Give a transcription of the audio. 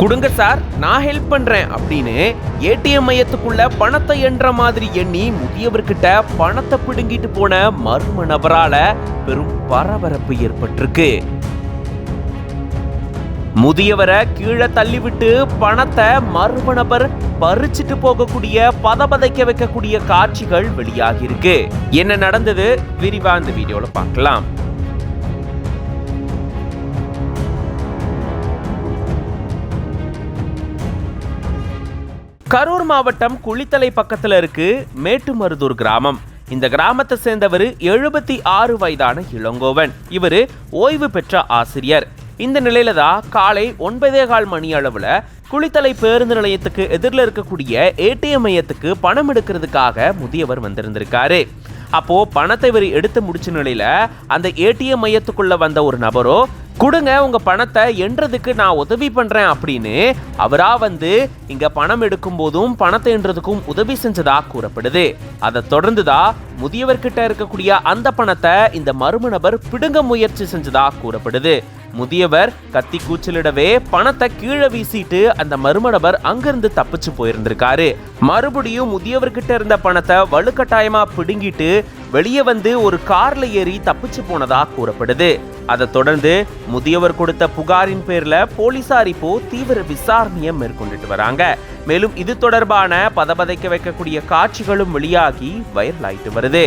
கொடுங்க சார், நான் ஹெல்ப் பண்றேன் அப்படின்னு ஏடிஎம் மையத்துக்குள்ள பணத்தை என்ற மாதிரி எண்ணி முதியவர்கிட்ட பணத்தை பிடுங்கிட்டு போன மர்ம நபரால பெரும் பரபரப்பு ஏற்பட்டிருக்கு. முதியவரை கீழே தள்ளிவிட்டு பணத்தை மர்ம நபர் பறிச்சுட்டு போகக்கூடிய பதபதைக்க வைக்கக்கூடிய காட்சிகள் வெளியாகி இருக்கு. என்ன நடந்தது விரிவா இந்த வீடியோல பார்க்கலாம். கரூர் மாவட்டம் குளித்தலை பக்கத்துல இருக்கு மேட்டுமருதூர் கிராமம். இந்த கிராமத்தை சேர்ந்தவர் 76 வயதான இளங்கோவன். இவரு ஓய்வு பெற்ற ஆசிரியர். இந்த நிலையில தான் காலை 9:15 மணி அளவுல குளித்தலை பேருந்து நிலையத்துக்கு எதிரில் இருக்கக்கூடிய ஏடிஎம் மையத்துக்கு பணம் எடுக்கிறதுக்காக முதியவர் வந்திருந்திருக்காரு. அப்போ பணத்தை இவர் எடுத்து முடிச்ச நிலையில அந்த ஏடிஎம் மையத்துக்குள்ள வந்த ஒரு நபரோ, கொடுங்க உங்க பணத்தை என்றதுக்கு நான் உதவி பண்றேன் அப்படின்னு அவரா வந்து இங்க பணம் எடுக்கும் போதும் பணத்தை என்றதுக்கும் உதவி செஞ்சதா கூறப்படுது. அதை தொடர்ந்துதான் முதியவர்கிட்ட இருக்கக்கூடிய அந்த பணத்தை இந்த மர்ம நபர் பிடுங்க முயற்சி செஞ்சதா கூறப்படுது. முதியவர் கத்தி கூச்சலிடவே பணத்தை கீழே வீசிட்டு அந்த மர்ம நபர் அங்கிருந்து தப்பிச்சு போயிருந்திருக்காரு. மறுபடியும் முதியவர்கிட்ட இருந்த பணத்தை வலுக்கட்டாயமா பிடுங்கிட்டு வெளியே வந்து ஒரு கார்ல ஏறி தப்பிச்சு போனதா கூறப்படுது. அதை தொடர்ந்து முதியவர் கொடுத்த புகாரின் பேர்ல போலீசார் இப்போ தீவிர விசாரணையை மேற்கொண்டுட்டு வராங்க. மேலும் இது தொடர்பான பதபதைக்க வைக்கக்கூடிய காட்சிகளும் வெளியாகி வைரல் ஆயிட்டு வருது.